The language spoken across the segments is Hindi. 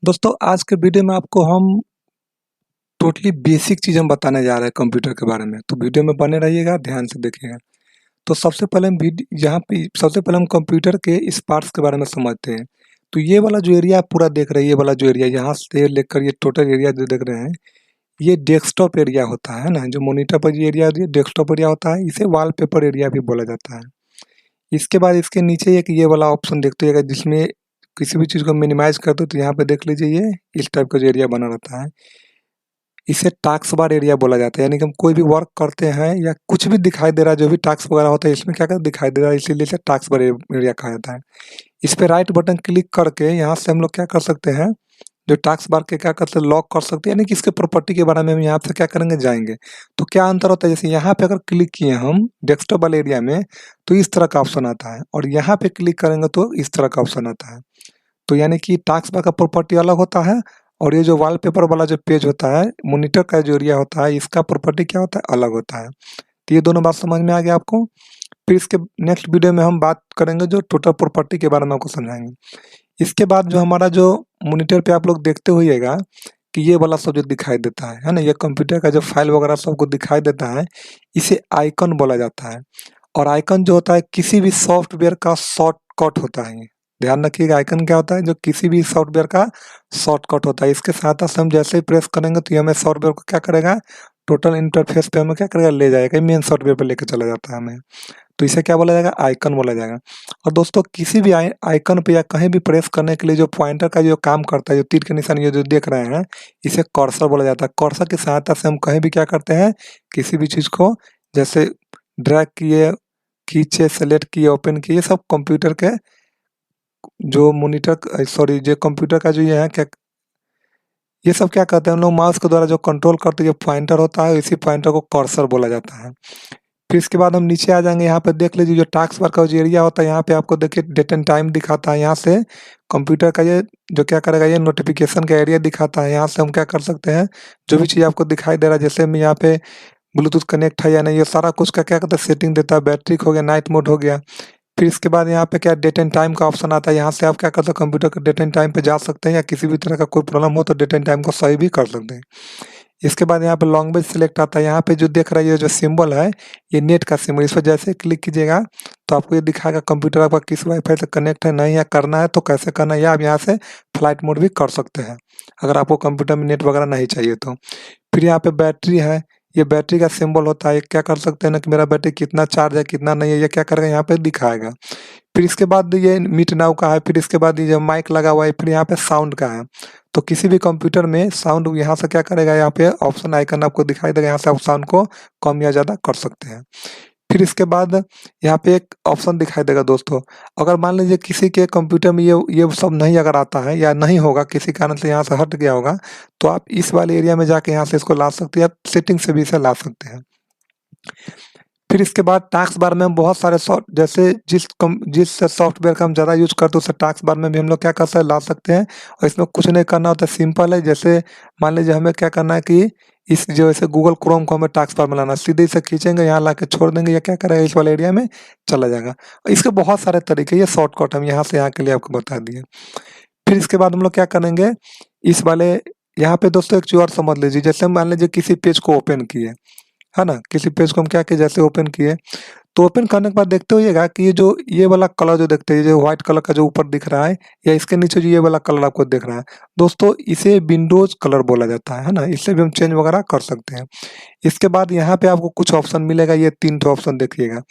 दोस्तों आज के वीडियो में आपको हम टोटली बेसिक चीज़ हम बताने जा रहे हैं कंप्यूटर के बारे में। तो वीडियो में बने रहिएगा, ध्यान से देखिएगा। तो सबसे पहले हम कंप्यूटर के इस पार्ट्स के बारे में समझते हैं। तो ये वाला जो एरिया आप पूरा देख रहे हैं, ये वाला जो एरिया यहाँ से लेकर ये टोटल एरिया जो देख रहे हैं, ये डेस्कटॉप एरिया होता है ना। जो मॉनिटर पर ये एरिया डेस्कटॉप एरिया होता है, इसे वॉलपेपर एरिया भी बोला जाता है। इसके बाद इसके नीचे एक ये वाला ऑप्शन देखते होइएगा, जिसमें किसी भी चीज़ को मिनिमाइज कर दो तो यहाँ पे देख लीजिए, ये इस टाइप का जो एरिया बना रहता है, इसे टास्क बार एरिया बोला जाता है। यानी कि हम कोई भी वर्क करते हैं या कुछ भी दिखाई दे रहा है, जो भी टास्क वगैरह होता है, इसमें क्या क्या दिखाई दे रहा है, इसीलिए इसे टास्क बार एरिया कहा जाता है। इस पे राइट बटन क्लिक करके यहाँ से हम लोग क्या कर सकते हैं, जो टास्क बार के क्या करते हैं, लॉक कर सकते हैं। यानी कि इसके प्रॉपर्टी के बारे में हम यहाँ से क्या करेंगे, जाएंगे। तो क्या अंतर होता है, जैसे यहाँ पे अगर क्लिक किए हम डेस्कटॉप वाले एरिया में, तो इस तरह का ऑप्शन आता है, और यहाँ पे क्लिक करेंगे तो इस तरह का ऑप्शन आता है। तो यानी कि टास्क बार का प्रॉपर्टी अलग होता है, और ये जो वॉलपेपर वाला जो पेज होता है, मॉनिटर का जो एरिया होता है, इसका प्रॉपर्टी क्या होता है, अलग होता है। तो ये दोनों बात समझ में आ गया आपको। फिर इसके नेक्स्ट वीडियो में हम बात करेंगे जो टोटल प्रॉपर्टी के बारे में आपको समझाएंगे। इसके बाद जो हमारा जो मॉनिटर पे आप लोग देखते होइएगा कि ये वाला सब जो दिखाई देता है ना, ये कंप्यूटर का जो फाइल वगैरह सबको दिखाई देता है, इसे आइकन बोला जाता है। और आइकन जो होता है किसी भी सॉफ्टवेयर का शॉर्टकट होता है। ध्यान रखिएगा, आइकन क्या होता है, जो किसी भी सॉफ्टवेयर का शॉर्टकट होता है। इसके साथ साथ हम जैसे ही प्रेस करेंगे तो ये हमें सॉफ्टवेयर को क्या करेगा, टोटल इंटरफेस पे हमें क्या करेगा, ले जाएगा, मेन सॉफ्टवेयर पे लेके चला जाता है हमें। तो इसे क्या बोला जाएगा, आइकन बोला जाएगा। और दोस्तों किसी भी आइकन पे या कहीं भी प्रेस करने के लिए जो पॉइंटर का जो काम करता है, जो तीर के निशान ये जो देख रहे हैं, इसे कर्सर बोला जाता है। कर्सर की सहायता से हम कहीं भी क्या करते हैं, किसी भी चीज़ को जैसे ड्रैग किए, खींचे, सेलेक्ट किए, ओपन किए, ये सब कंप्यूटर के जो मॉनिटर सॉरी जो कंप्यूटर का जो ये है क्या, ये सब क्या कहते हैं, हम लोग माउस के द्वारा जो कंट्रोल करते हैं, जो पॉइंटर होता है, इसी पॉइंटर को कर्सर बोला जाता है। फिर इसके बाद हम नीचे आ जाएंगे, यहाँ पे देख लीजिए जो टास्क बार का जो एरिया होता है, यहाँ पे आपको देखिए डेट एंड टाइम दिखाता है। यहाँ से कंप्यूटर का ये जो क्या करेगा, ये नोटिफिकेशन का एरिया दिखाता है। यहाँ से हम क्या कर सकते हैं, जो भी चीज़ आपको दिखाई दे रहा है, जैसे मैं यहाँ पे ब्लूटूथ कनेक्ट है या नहीं, ये सारा कुछ का क्या कहते हैं, सेटिंग देता है। बैटरी हो गया, नाइट मोड हो गया। फिर इसके बाद यहाँ पे क्या डेट एंड टाइम का ऑप्शन आता है। यहाँ से आप क्या करते हो, कंप्यूटर के डेट एंड टाइम पे जा सकते हैं, या किसी भी तरह का कोई प्रॉब्लम हो तो डेट एंड टाइम को सही भी कर सकते हैं। इसके बाद यहाँ पे लैंग्वेज सिलेक्ट आता है। यहाँ पे जो देख रहा है, ये जो सिंबल है, ये नेट का सिंबल, इस पर जैसे क्लिक कीजिएगा तो आपको ये दिखाएगा कंप्यूटर आपका किस वाईफाई से कनेक्ट है, नहीं, या करना है तो कैसे करना है, या आप यहाँ से फ्लाइट मोड भी कर सकते हैं अगर आपको कंप्यूटर में नेट वगैरह नहीं चाहिए तो। फिर यहाँ पे बैटरी है, ये बैटरी का सिंबल होता है। क्या कर सकते हैं ना कि मेरा बैटरी कितना चार्ज है, कितना नहीं है, ये क्या करेगा, यहाँ पे दिखाएगा। फिर इसके बाद ये मीट नाउ का है। फिर इसके बाद ये जो माइक लगा हुआ है, फिर यहाँ पे साउंड का है। तो किसी भी कंप्यूटर में साउंड यहाँ से क्या करेगा, यहाँ पे ऑप्शन आइकन आपको दिखाई देगा, यहाँ से आप साउंड को कम या ज़्यादा कर सकते हैं। फिर इसके बाद यहाँ पे एक ऑप्शन दिखाई देगा दोस्तों, अगर मान लीजिए किसी के कंप्यूटर में ये सब नहीं अगर आता है या नहीं होगा, किसी कारण से यहाँ से हट गया होगा, तो आप इस वाले एरिया में जाके यहाँ से इसको ला सकते हैं, आप सेटिंग से भी इसे ला सकते हैं। फिर इसके बाद टास्क बार में हम बहुत सारे सॉफ्ट जैसे जिस सॉफ्टवेयर का हम ज़्यादा यूज़ करते हैं, उसे टास्क बार में भी हम लोग क्या कर सकते ला सकते हैं। और इसमें कुछ नहीं करना होता, सिंपल है। जैसे मान लीजिए हमें क्या करना है कि इस जो ऐसे गूगल क्रोम को हमें टास्क बार में लाना है, सीधे इसे खींचेंगे, यहाँ ला के छोड़ देंगे, या क्या करेगा, इस वाले एरिया में चला जाएगा। और इसके बहुत सारे तरीके, ये शॉर्टकट हम यहाँ से यहाँ के लिए आपको बता दिए। फिर इसके बाद हम लोग क्या करेंगे, इस वाले यहाँ पे दोस्तों एक चीज़ और समझ लीजिए। जैसे हम मान लीजिए किसी पेज को ओपन किए, है ना, किसी पेज को हम क्या किए, जैसे ओपन किए, तो ओपन करने के बाद देखते होइएगा कि ये वाला कलर जो देखते हैं, जो व्हाइट कलर का जो ऊपर दिख रहा है, या इसके नीचे जो ये वाला कलर आपको दिख रहा है, दोस्तों इसे विंडोज कलर बोला जाता है ना। इससे भी हम चेंज वगैरह कर सकते हैं। इसके बाद यहाँ पे आपको कुछ ऑप्शन मिलेगा, ये 3 ठो ऑप्शन देखिएगा।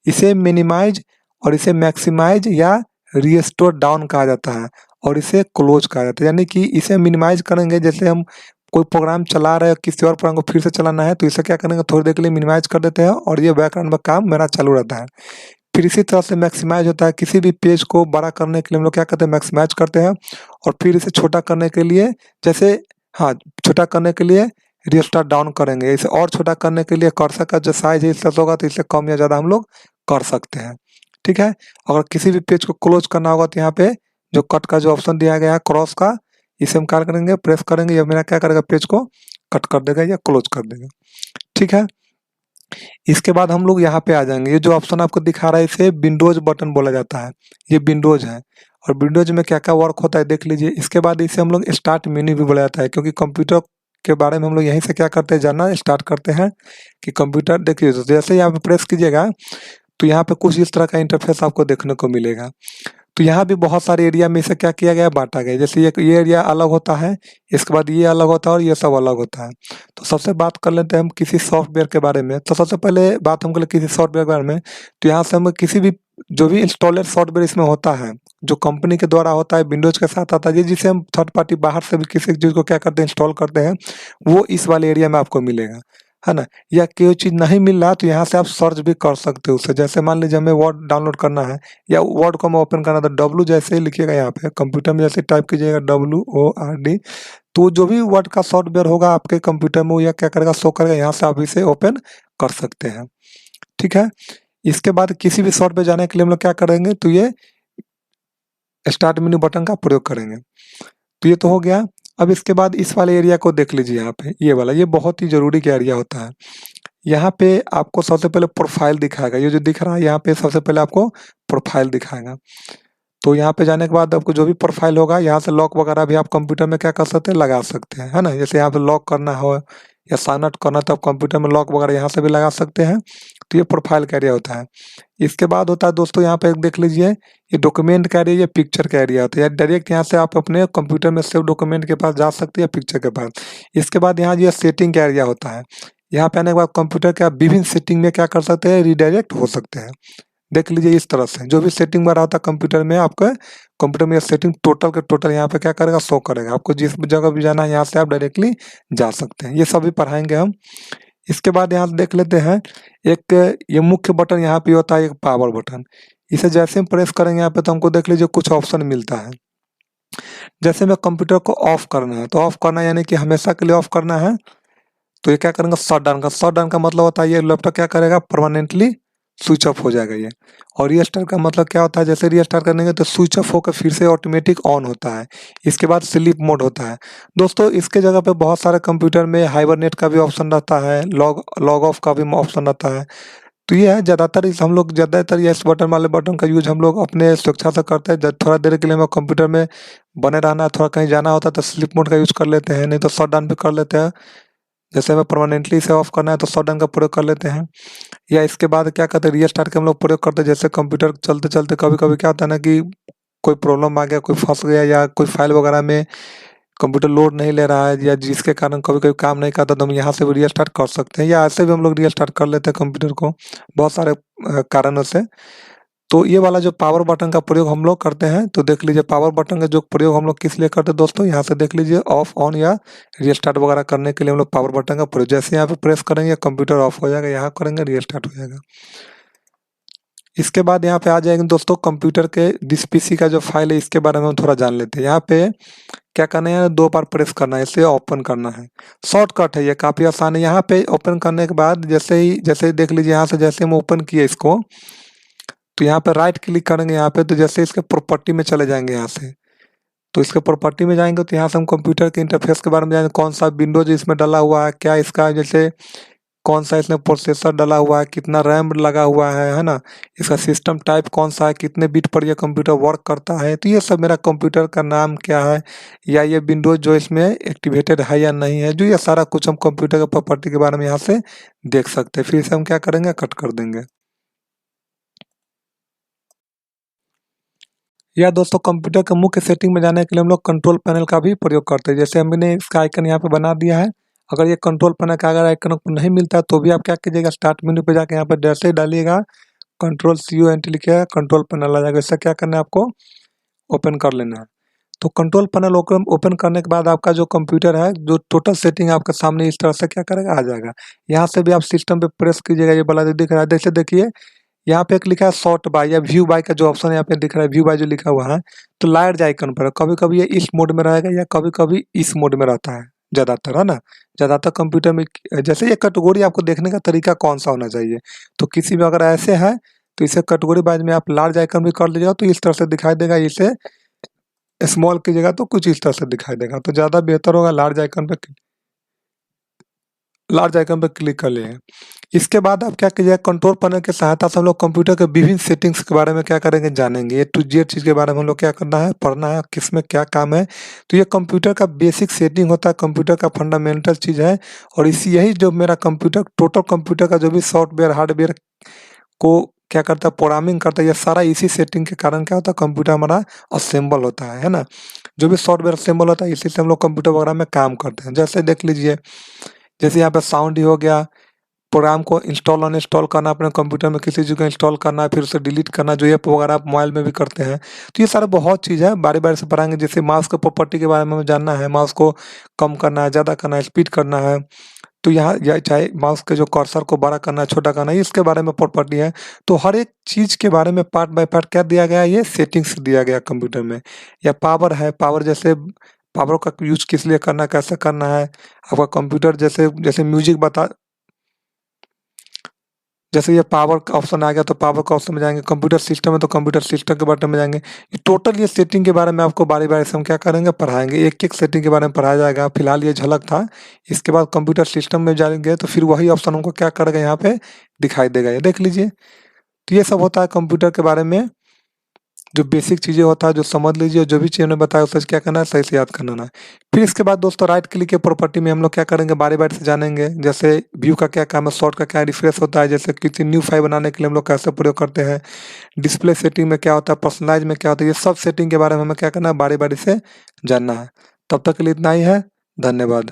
इसे मिनिमाइज, और इसे मैक्सिमाइज या रिस्टोर डाउन कहा जाता है, और इसे क्लोज कहा जाता है। यानी कि इसे मिनिमाइज करेंगे, जैसे हम कोई प्रोग्राम चला रहे हैं, किसी और प्रोग्राम को फिर से चलाना है, तो इसे क्या करेंगे, थोड़ी देर के लिए मिनिमाइज कर देते हैं, और ये बैकग्राउंड में काम मेरा चालू रहता है। फिर इसी तरह से मैक्सिमाइज होता है, किसी भी पेज को बड़ा करने के लिए हम लोग क्या करते हैं, मैक्सिमाइज करते हैं। और फिर इसे छोटा करने के लिए, जैसे हाँ, छोटा करने के लिए रिस्टार्ट डाउन करेंगे। इसे और छोटा करने के लिए कर्सर का जो साइज है इससे होगा, तो इसे कम या ज़्यादा हम लोग कर सकते हैं। ठीक है। अगर किसी भी पेज को क्लोज करना होगा तो यहाँ पे जो कट का जो ऑप्शन दिया गया है क्रॉस का, इसे हम क्या करेंगे, प्रेस करेंगे, या मेरा क्या करेगा, पेज को कट कर देगा या क्लोज कर देगा। ठीक है। इसके बाद हम लोग यहाँ पे आ जाएंगे, ये जो ऑप्शन आपको दिखा रहा है, इसे विंडोज बटन बोला जाता है, ये विंडोज है। और विंडोज़ में क्या-क्या वर्क होता है देख लीजिए। इसके बाद इसे हम लोग स्टार्ट मेन्यू भी बोला जाता है, क्योंकि कंप्यूटर के बारे में हम लोग यहीं से क्या करते हैं, जानना स्टार्ट करते हैं कि कंप्यूटर देखिए जैसे ही आप प्रेस कीजिएगा तो यहाँ पे कुछ इस तरह का इंटरफेस आपको देखने को मिलेगा। तो यहाँ भी बहुत सारे एरिया में इसे क्या किया गया है, बाँटा गया है। जैसे ये एरिया अलग होता है, इसके बाद ये अलग होता है और ये सब अलग होता है। तो सबसे बात कर लेते हैं हम किसी सॉफ्टवेयर के बारे में। तो सबसे पहले बात हम कर ले किसी सॉफ्टवेयर के बारे में, तो यहाँ से हम किसी भी जो भी इंस्टॉलर सॉफ्टवेयर इसमें होता है, जो कंपनी के द्वारा होता है, विंडोज़ के साथ आता है, ये जिसे हम थर्ड पार्टी बाहर से भी किसी चीज़ को क्या करते हैं, इंस्टॉल करते हैं, वो इस वाले एरिया में आपको मिलेगा, है ना? या कोई चीज़ नहीं मिल रहा तो यहाँ से आप सर्च भी कर सकते हो उसे। जैसे मान लीजिए हमें वर्ड डाउनलोड करना है या वर्ड को हमें ओपन करना है, तो डब्ल्यू जैसे ही लिखिएगा यहाँ पे कंप्यूटर में जैसे टाइप कीजिएगा WORD, तो जो भी वर्ड का सॉफ्टवेयर होगा आपके कंप्यूटर में वो या क्या करेगा, शो करेगा, यहाँ से आप इसे ओपन कर सकते हैं। ठीक है? इसके बाद किसी भी सॉफ्टवेयर जाने के लिए हम लोग क्या करेंगे, तो ये स्टार्ट मेन्यू बटन का प्रयोग करेंगे। तो ये तो हो गया। अब इसके बाद इस वाले एरिया को देख लीजिए यहाँ पे, ये वाला, ये बहुत ही ज़रूरी का एरिया होता है। यहाँ पे आपको सबसे पहले प्रोफ़ाइल दिखाएगा, ये जो दिख रहा है यहाँ पे सबसे पहले आपको प्रोफ़ाइल दिखाएगा। तो यहाँ पे जाने के बाद आपको जो भी प्रोफ़ाइल होगा, यहाँ से लॉक वगैरह भी आप कंप्यूटर में क्या कर सकते हैं, लगा सकते हैं, है ना? जैसे यहाँ पे लॉक करना हो या साइन आउट करना, तो आप कंप्यूटर में लॉक वगैरह यहाँ से भी लगा सकते हैं। तो ये प्रोफ़ाइल का एरिया होता है। इसके बाद होता है दोस्तों, यहाँ पे एक देख लीजिए, ये डॉक्यूमेंट का एरिया, ये पिक्चर का एरिया होता है। या डायरेक्ट यहाँ से आप अपने कंप्यूटर में सेव डॉक्यूमेंट के पास जा सकते हैं या पिक्चर के पास। इसके बाद यहाँ ये सेटिंग का एरिया होता है। यहाँ पे आने के बाद कंप्यूटर के आप विभिन्न सेटिंग में क्या कर सकते हैं, रिडायरेक्ट हो सकते हैं। देख लीजिए इस तरह से जो भी सेटिंग वगैरह होता है कंप्यूटर में, आपका कंप्यूटर में ये सेटिंग टोटल के टोटल यहाँ पे क्या करेगा, शो करेगा। आपको जिस जगह भी जाना है यहाँ से आप डायरेक्टली जा सकते हैं। ये सब भी पढ़ाएँगे हम। इसके बाद यहाँ से देख लेते हैं, एक ये मुख्य बटन यहाँ पे होता है, एक पावर बटन। इसे जैसे हम प्रेस करेंगे यहाँ पे तो हमको देख लीजिए कुछ ऑप्शन मिलता है। जैसे हमें कंप्यूटर को ऑफ करना है, तो ऑफ करना यानी कि हमेशा के लिए ऑफ करना है, तो ये क्या करेंगे, शट डाउन का। शट डाउन का मतलब होता है ये लैपटॉप क्या करेगा, परमानेंटली स्विच ऑफ हो जाएगा ये। और रीस्टार्ट का मतलब क्या होता है, जैसे रीस्टार्ट करेंगे तो स्विच ऑफ होकर फिर से ऑटोमेटिक ऑन होता है। इसके बाद स्लीप मोड होता है। दोस्तों इसके जगह पे बहुत सारे कंप्यूटर में हाइबरनेट का भी ऑप्शन रहता है, लॉग ऑफ का भी ऑप्शन रहता है। तो ये है ज़्यादातर ज़्यादातर ये इस बटन वाले बटन का यूज़ हम लोग अपने सुरक्षा से करते हैं। जब थोड़ा देर के लिए हमें कंप्यूटर में बने रहना है, थोड़ा कहीं जाना होता है तो स्लीप मोड का यूज़ कर लेते हैं, नहीं तो शट डाउन भी कर लेते हैं। जैसे हमें परमानेंटली इसे ऑफ करना है तो शट डाउन का प्रयोग कर लेते हैं। या इसके बाद क्या कहते हैं, रीस्टार्ट का हम लोग प्रयोग करते हैं। जैसे कंप्यूटर चलते-चलते कभी-कभी क्या होता है ना कि कोई प्रॉब्लम आ गया, कोई फँस गया या कोई फाइल वगैरह में कंप्यूटर लोड नहीं ले रहा है या जिसके कारण कभी-कभी काम नहीं करता, तो हम यहाँ से भी रीस्टार्ट कर सकते हैं या ऐसे भी हम लोग रीस्टार्ट कर लेते हैं कंप्यूटर को, बहुत सारे कारणों से। तो ये वाला जो पावर बटन का प्रयोग हम लोग करते हैं, तो देख लीजिए पावर बटन का जो प्रयोग हम लोग किस लिए करते हैं दोस्तों, यहाँ से देख लीजिए ऑफ, ऑन या रीस्टार्ट वगैरह करने के लिए हम लोग पावर बटन का प्रयोग, जैसे यहाँ पे प्रेस करेंगे कंप्यूटर ऑफ हो जाएगा, यहाँ करेंगे रीस्टार्ट हो जाएगा। इसके बाद यहाँ पे आ जाएंगे दोस्तों कंप्यूटर के दिस पीसी का जो फाइल है, इसके बारे में हम थोड़ा जान लेते हैं। यहाँ पे क्या करना है, 2 बार प्रेस करना है, इसे ओपन करना है। शॉर्टकट है ये, काफ़ी आसान है। यहाँ पे ओपन करने के बाद जैसे ही देख लीजिए, यहाँ से जैसे हम ओपन किए इसको, तो यहाँ पे राइट क्लिक करेंगे यहाँ पे, तो जैसे इसके प्रॉपर्टी में चले जाएँगे यहाँ से। तो इसके प्रॉपर्टी में जाएँगे तो यहाँ से हम कंप्यूटर के इंटरफ़ेस के बारे में जानेंगे, कौन-सा विंडोज़ इसमें डला हुआ है, क्या इसका जैसे कौन-सा इसमें प्रोसेसर डला हुआ है, कितना रैम लगा हुआ है ना? इसका सिस्टम टाइप कौन-सा है, कितने बिट पर ये कंप्यूटर वर्क करता है, तो ये सब मेरा कंप्यूटर का नाम क्या है, या ये विंडोज़ जो इसमें एक्टिवेटेड है या नहीं है, जो ये सारा कुछ हम कंप्यूटर के प्रॉपर्टी के बारे में यहाँ से देख सकते हैं। फिर इसे हम क्या करेंगे, कट कर देंगे। या दोस्तों कंप्यूटर के मुख्य सेटिंग में जाने के लिए हम लोग कंट्रोल पैनल का भी प्रयोग करते हैं। जैसे हमने इसका आइकन यहाँ पे बना दिया है, अगर ये कंट्रोल पैनल का अगर आइकन आपको नहीं मिलता है तो भी आप क्या कीजिएगा, स्टार्ट मेन्यू पे जाके यहाँ पे जैसे ही डालिएगा कंट्रोल CONT लिखिएगा, कंट्रोल पैनल आ जाएगा। इससे क्या करना है, आपको ओपन कर लेना है। तो कंट्रोल पैनल ओपन करने के बाद आपका जो कंप्यूटर है, जो टोटल सेटिंग आपके सामने इस तरह से क्या करेगा, आ जाएगा। यहाँ से भी आप सिस्टम पे प्रेस कीजिएगा, ये वाला जो दिख रहा है, जैसे देखिए यहाँ पे एक लिखा है सॉर्ट बाय या व्यू बाय का जो ऑप्शन यहाँ पे दिख रहा है, व्यू बाय जो लिखा हुआ है, तो लार्ज आइकन पर कभी-कभी ये इस मोड में रहेगा या कभी-कभी इस मोड में रहता है ज़्यादातर, है ना? ज़्यादातर कंप्यूटर में जैसे ये कैटेगरी आपको देखने का तरीका कौन-सा होना चाहिए, तो किसी में अगर ऐसे है, तो इसे कैटेगरी वाइज़ में आप लार्ज आइकन भी कर लीजिएगा तो इस तरह से दिखाई देगा, इसे स्मॉल कीजिएगा तो कुछ इस तरह से दिखाई देगा, तो ज़्यादा बेहतर होगा लार्ज आइकन पे लार्ज आइकन पर क्लिक कर लिए हैं। इसके बाद आप क्या कीजिएगा, कंट्रोल पैनल की सहायता से हम लोग कंप्यूटर के विभिन्न सेटिंग्स के बारे में क्या करेंगे, जानेंगे। ए टू जेड चीज़ के बारे में हम लोग क्या करना है, पढ़ना है, किस में क्या काम है। तो ये कंप्यूटर का बेसिक सेटिंग होता है, कंप्यूटर का फंडामेंटल चीज़ है। और इसी यही जो मेरा कंप्यूटर टोटल कंप्यूटर का जो भी सॉफ्टवेयर हार्डवेयर को क्या करता है, प्रोग्रामिंग करता है, ये सारा इसी सेटिंग के कारण क्या होता है, कंप्यूटर हमारा असेंबल होता है ना। जो भी सॉफ्टवेयर असेंबल होता है इसी से हम लोग कंप्यूटर वगैरह में काम करते हैं। जैसे देख लीजिए, जैसे यहाँ पे साउंड ही हो गया, प्रोग्राम को इंस्टॉल अनइंस्टॉल करना, अपने कंप्यूटर में किसी चीज़ को इंस्टॉल करना, फिर उसे डिलीट करना, जो ऐप वगैरह आप मोबाइल में भी करते हैं। तो ये सारा बहुत चीज़ है, बारी-बारी से पढ़ाएँगे। जैसे माउस के प्रॉपर्टी के बारे में हमें जानना है, माउस को कम करना है, ज़्यादा करना है, स्पीड करना है। तो यहाँ या चाहे माउस के जो कर्सर को बड़ा करना है, छोटा करना है, इसके बारे में प्रॉपर्टी है। तो हर एक चीज़ के बारे में पार्ट बाय पार्ट क्या दिया गया है, ये सेटिंग्स दिया गया है कंप्यूटर में। या पावर है, पावर जैसे पावर का यूज़ किस लिए करना है, कैसे करना है। आपका कंप्यूटर जैसे जैसे म्यूज़िक बता जैसे ये पावर का ऑप्शन आ गया तो पावर का ऑप्शन में जाएँगे, कंप्यूटर सिस्टम है तो कंप्यूटर सिस्टम के बटन में जाएँगे। ये टोटल ये सेटिंग के बारे में आपको बारी-बारी से हम क्या करेंगे, पढ़ाएँगे। एक-एक सेटिंग के बारे में पढ़ाया जाएगा। फिलहाल ये झलक था। इसके बाद कंप्यूटर सिस्टम में जाएँगे तो फिर वही ऑप्शन हमको क्या करेगा, यहाँ पे दिखाई देगा। ये देख लीजिए। तो ये सब होता है कंप्यूटर के बारे में, जो बेसिक चीज़ें होता है, जो समझ लीजिए, जो भी चीज़ मैंने बताया उसे क्या करना है, सही से याद करना है। फिर इसके बाद दोस्तों राइट क्लिक के प्रॉपर्टी में हम लोग क्या करेंगे, बारी-बारी से जानेंगे। जैसे व्यू का क्या काम है, सॉर्ट का क्या रिफ्रेश होता है, जैसे किसी न्यू फाइल बनाने के लिए हम लोग कैसे प्रयोग करते हैं, डिस्प्ले सेटिंग में क्या होता है, पर्सनलाइज़ में क्या होता है, ये सब सेटिंग के बारे में हमें क्या करना है, बारी-बारी से जानना है। तब तक के लिए इतना ही है। धन्यवाद।